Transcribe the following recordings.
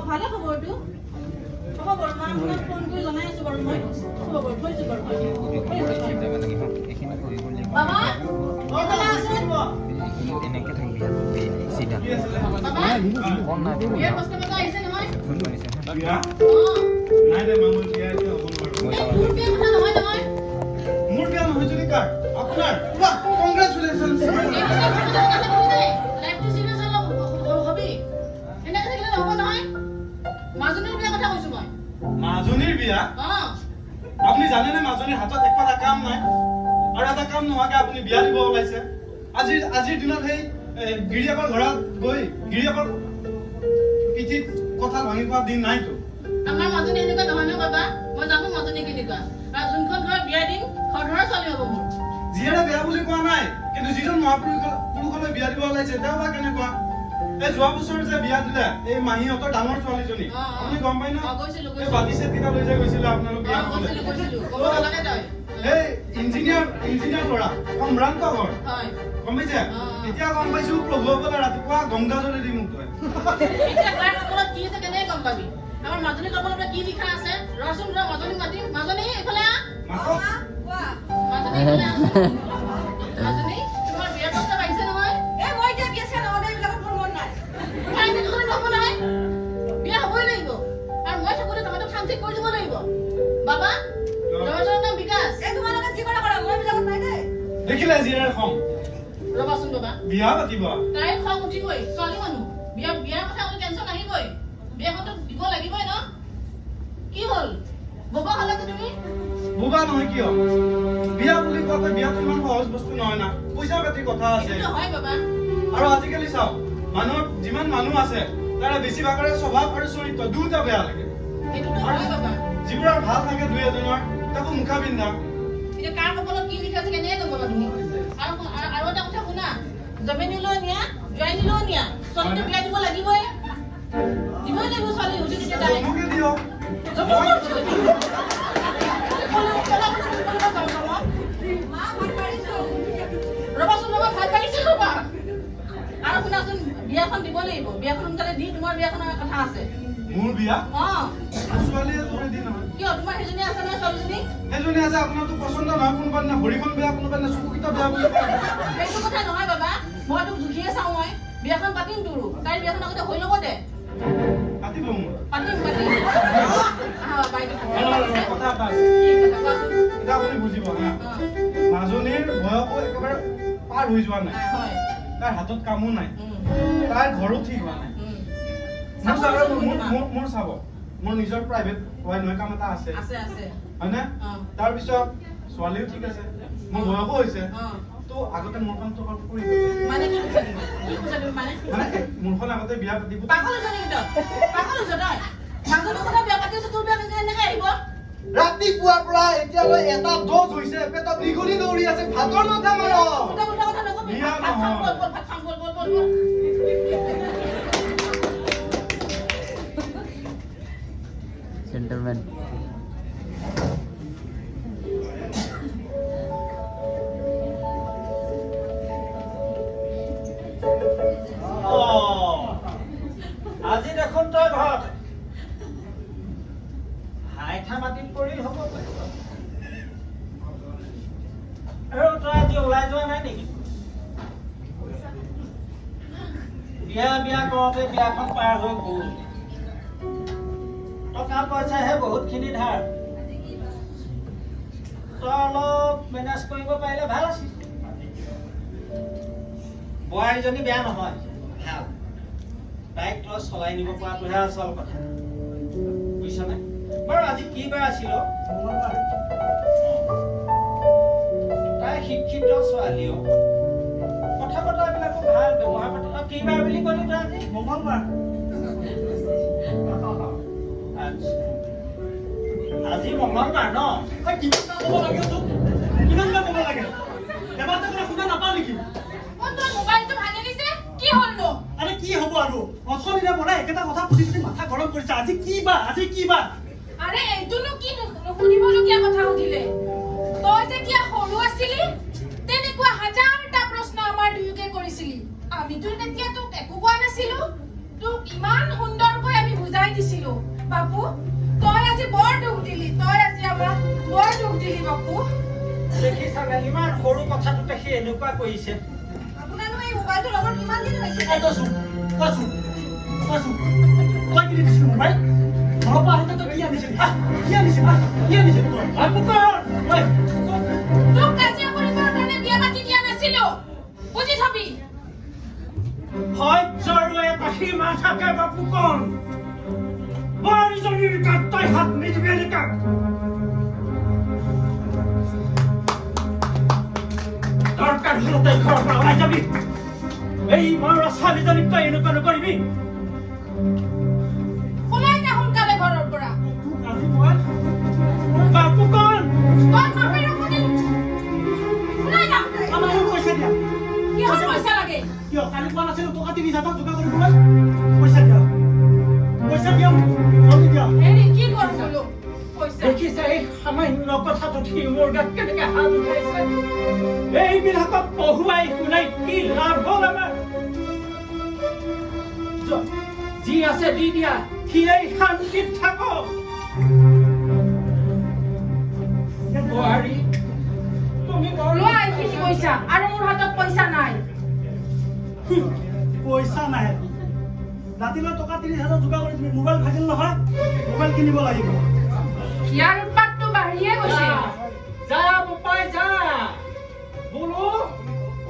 ভালে খবৰটো হ'ব বাৰু মই আপোনাক ফোন কৰি জনাই আছো বাৰু মই হ'ব বাৰু থৈছো বাৰু বাবা এইফালে আছে এনেকে থাকিবি চিধা কোন নাই বিয়াৰ প্ৰস্তাৱ আহিছে নহয় বিয়া নাই দে মামুল বিয়া এতিয়া হ'ব নোৱাৰো মোৰ বিয়া কথা নহয় নহয় মোৰ বিয়া নহয় যদি কাৰ আপোনাৰ বাহ কংগ্ৰেচুলেশ্যনছ লাইফটো চিৰিয়াছ হবি এনেকে থাকিলে নহ'ব নহয় মাজনীৰ বিয়া কথা কৈছো মই মাজনীৰ বিয়া আপুনি জানেনে মাজনীৰ হাতত একোটা কাম নাই আৰু এটা কাম নোহোৱাকে আপুনি বিয়া দিব ওলাইছে আজিৰ দিনত সেই গিৰিয়েকৰ ঘৰত গৈ গিৰিয়েকৰ পিঠিত কথা ভাঙি পোৱা দিন নাইতো আমাৰ মাজনী এনেকুৱা নহয় ন বাবা মই জানো মাজনী কেনেকুৱা আৰু যোনখন ঘৰত বিয়া দিম ঘৰৰ ছোৱালী হ'ব মোৰ যিহেৰে বেয়া বুলি কোৱা নাই কিন্তু যিজন মহাপুৰুষলৈ বিয়া দিব ওলাইছে তেওঁ বা কেনেকুৱা এই যোৱা বছৰ যে বিয়া দিলে এই মাহীহঁতৰ ডাঙৰ ছোৱালীজনী আপুনি গম পাই ন এই বাতি চেতিটা লৈ যে গৈছিলে আপোনালোক বিয়া খাবলৈ এই ইঞ্জিনিয়াৰ ল'ৰা সম্ভ্ৰান্ত ঘৰ গম পাইছে এতিয়া গম পাইছো প্ৰভু বোলে ৰাতিপুৱা গংগা জল দি মোক কয় এতিয়া তাৰ কপালত কি আছে কেনেকৈ গম পাবি আমাৰ মাজনী কপালত কি লিখা আছে ৰচোন ৰ মাজনী মাতি মাজনী এইফালে মাতক মাজনী এইফালে মাজনী তোমাৰ বিয়াৰ প্ৰস্তাৱ আহিছে নহয় এই মই এতিয়া বিয়া চিয়া নহ'লে এইবিলাকত মোৰ মন নাই কাইলৈ নহ'লে নহ'ব নহয় বিয়া হ'বই লাগিব আৰু মই থাকোঁতে তহঁতক শান্তি কৰি দিব লাগিব বাবা ল'ৰাজনৰ নাম বিকাশ এই তোমালোকে যি কৰা কৰা মই এইবিলাকত নাই দেই দেখিলে জীয়াৰ খং ৰবাচোন বাবা বিয়া পাতিব তাই খং উঠিবই ছোৱালী মানুহ বিয়াৰ কথা অলপ টেনশ্যন আহিবই বিয়াখনতো দিব লাগিবই ন কি হ'ল বোবা হ'লা যে তুমি বোবা নহয় কিয় বিয়া বুলি কওঁতে বিয়াটো ইমান সহজ বস্তু নহয় না পইচা পাতি কথা আছে এইটো হয় বাবা আৰু আজিকালি চাওক মানুহৰ যিমান মানুহ আছে তাৰে বেছিভাগৰে স্বভাৱ আৰু চৰিত্ৰ দুটা বেয়া লাগে এইটোতো হয় বাবা যিবোৰৰ ভাল থাকে দুই এজনৰ তাকো মুখা পিন্ধা এতিয়া কাৰ কপালত কি লিখা আছে কেনেকৈ গম পাবা তুমি আৰু এটা কথা শুনা জমিনিলৈ নিয়া জোৱাইনিলৈ নিয়া ছোৱালীটো বিয়া দিব লাগিবই দিবই লাগিব ছোৱালী উঠি তেতিয়া তাই মোকে দিয়ক ৰবাচোন ৰবা ভাল পাইছো ৰবা আৰু শুনাচোন বিয়াখন দিব লাগিব বিয়াখন সোনকালে দি তোমাৰ বিয়াখনৰ কথা আছে মোৰ বিয়া অ ছোৱালীয়ে তোৰে দি নহয় কিয় তোমাৰ সেইজনী আছে নহয় ছোৱালীজনী এজনী আছে আপোনাৰতো পচন্দ নহয় কোনোবা দিনা ভৰিখন বেয়া কোনোবা দিনা চকুকেইটা বেয়া বুলি কয় সেইটো কথা নহয় বাবা মই তোক জুখিয়ে চাওঁ মই বিয়াখন পাতিম তোৰো তাইৰ বিয়াখন আগতে হৈ ল'ব দে পাতিব মোৰ পাতিম বাইদেউ কথা এটা আছে এতিয়া আপুনি বুজিব হা মাজনীৰ বয়সো একেবাৰে পাৰ হৈ যোৱা নাই হয় তাইৰ হাতত কামো নাই তাইৰ ঘৰো ঠিক হোৱা নাই মোৰ চাব মোৰ নিজৰ প্ৰাইভেট হয় নহয় কাম এটা আছে হয়নে তাৰপিছত ছোৱালীও ঠিক আছে মোৰ বয়সো হৈছে তো আগতে মোৰখন তো কৰি মানে কি মোৰখন আগতে বিয়া পাতিব ৰাতিপুৱাৰ পৰা এতিয়ালৈ এটা ড'জ হৈছে পেটত দীঘলী দৌৰি আছে ভাতৰ মাথা মাৰক বিয়া নহয় Gentlemen. আজি দেখোন তই ঘৰত হাইঠা মাটিত পৰিল হ'ব আৰু তই আজি ওলাই যোৱা নাই নেকি বিয়া কৰোঁতে বিয়াখন পাৰ হৈ গ'ল টকা পইচাহে বহুতখিনি ধাৰ তই অলপ মেনেজ কৰিব পাৰিলে ভাল আছিল বোৱাৰীজনী বেয়া নহয় ভাল তাইক তই চলাই নিব পৰাটোহে আচল কথা বুজিছনে বাৰু আজি কি বাৰ আছিল তাই শিক্ষিত ছোৱালীও কথা বতৰাবিলাকো ভাল ব্যৱহাৰ পাতি কি বাৰ বুলি ক'লি তই আজি মঙ্গলবাৰ আজি মঙ্গলবাৰ ন কিমান ক'ব লাগে এবাৰ শুনা নাপাওঁ নেকি আৰে কি হব আৰু অথনিৰে পৰা একেটা কথা সুধি সুধি মাথা গৰম কৰিছে আজি কি বাৰ আৰে এইটোনো কি নুশুনিবলগীয়া কথা সুধিলে তই যেতিয়া সৰু আছিলি তেনেকুৱা হাজাৰটা প্ৰশ্ন আমাৰ দুয়োকে কৰিছিলি আমিতো তেতিয়া তোক একো কোৱা নাছিলো তোক ইমান সুন্দৰকৈ আমি বুজাই দিছিলো বাপু তই আজি বৰ দুখ দিলি বাপু দেখিছানে ইমান সৰু কথাটোতে সি এনেকুৱা কৰিছে আপোনাৰো এই মোবাইলটো লগত কিমান দিন হৈছে তোক কাজিয়া কৰিবৰ কাৰণে বিয়া পাতি দিয়া নাছিলো বুজি থবি দৰকাৰ হলে তই ঘৰৰ পৰা ওলাই যাবি এই মৰা ছোৱালীজনীক তই এনেকুৱা নকৰিবি ওলাই যা সোনকালে ঘৰৰ পৰা বাপু কন তই ভাবি ৰখি ওলাই যা আমাৰ পইচা দিয়া কিহৰ পইচা লাগে কিয় কালি কোৱা নাছিলো টকা ৩০,০০০ যোগাৰ কৰিবলৈ পইচা দিয়া জলদি দিয়া হেৰি কি কৰো বোলো পইচা দেখিছে এই সামান্য কথাটো সি মোৰ গাত কেনেকে হাত উঠাইছে এইবিলাকক পঢ়ুৱাই শুনাই কি লাভ হ'ল আমাৰ যি আছে দি দিয়া সি এই শান্তিত থাকক বোৱাৰী তুমি লোৱা এইখিনি পইচা আৰু মোৰ হাতত পইচা নাই পইচা নাই ৰাতিলৈ টকা ৩০,০০০ যোগাৰ কৰি তুমি মোবাইল ভাগিল নহয় মোবাইল কিনিব লাগিব ইয়াৰ উৎপাতটো বাঢ়িয়ে গৈছে যা বোপাই যা বোলো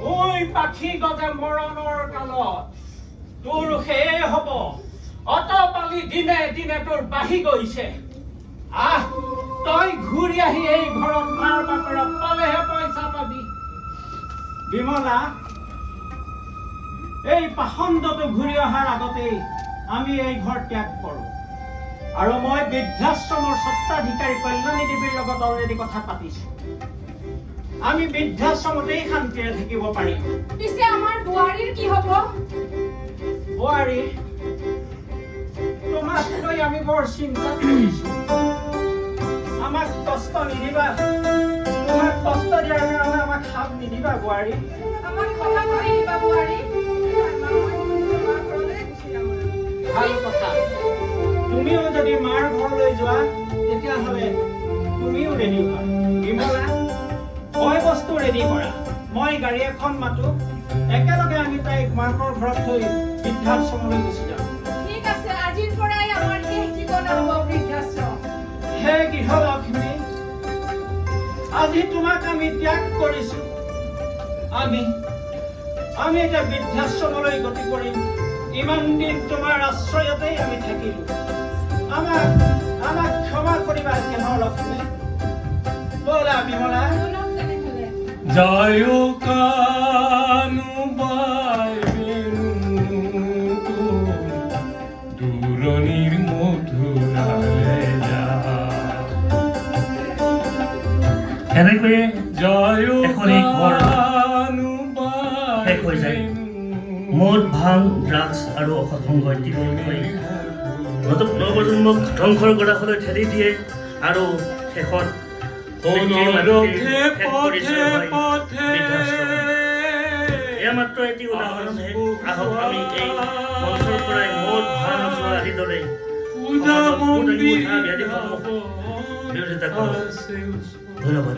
ঐ পাখি গজে মৰণৰ কালত তোৰ সেয়ে হব অতপালি দিনে দিনে তোৰ বাঢ়ি গৈছে আহ তই ঘূৰি আহি এই ঘৰত মাৰ বাপেৰক পালেহে পইচা পাবি বিমলা এই পাখণ্ডটো ঘূৰি অহাৰ আগতেই আমি এই ঘৰ ত্যাগ কৰো আৰু মই বৃদ্ধাশ্ৰমৰ স্বত্বাধিকাৰী কল্যাণী দেৱীৰ লগত অলৰেডি কথা পাতিছো আমি বৃদ্ধাশ্ৰমতেই শান্তিৰে থাকিব পাৰিম পিছে আমাৰ বোৱাৰীৰ কি হ'ব বোৱাৰী তোমাক লৈ আমি বৰ চিন্তা কৰিছো আমাক কষ্ট নিদিবা তোমাক কষ্ট দিয়াৰ কাৰণে আমাক খাপ নিদিবা বোৱাৰী আমাক কথা কৈ দিবা বোৱাৰী ভাল কথা তুমিও যদি মাৰ ঘৰলৈ যোৱা তেতিয়াহ'লে তুমিও ৰেডি হোৱা বিমলা মই বস্তু ৰেডি কৰা মই গাড়ী এখন মাতো একেলগে আমি তাইক মাকৰ ঘৰত থৈ বৃদ্ধাশ্ৰমলৈ গুচি যাম ঠিক আছে আজিৰ পৰাই আমাৰ শেষ ঠিকনা হ'ব বৃদ্ধাশ্ৰম হে গৃহলক্ষ্মী আজি তোমাক আমি ত্যাগ কৰিছো আমি এতিয়া বৃদ্ধাশ্ৰমলৈ গতি কৰিম ইমান দিন তোমাৰ আশ্ৰয়তেই আমি থাকিলো আমাক ক্ষমা কৰিবা গৃহলক্ষ্মী ব'লা বিমলা শুনক তেনেহ'লে জয় কানু দূৰণিৰ মধুৰালে যা এনেকৈয়ে জয় এখন এই ঘৰ শেষ হৈ যায় মদ ভাং ড্ৰাগছ আৰু অসৎ সংগ ইত্যাদি হৈ নৱপ্ৰজন্মক ধ্বংসৰ গৰাহলৈ ঠেলি দিয়ে আৰু শেষত এয়া মাত্ৰ এটি উদাহৰণহে আহক আমি এই মঞ্চৰ পৰাই মদ ভাং যোৱা আদিৰ দৰে সমাজত উঠা ব্যাধিসমূহ বিৰোধিতা কৰোঁ ধন্যবাদ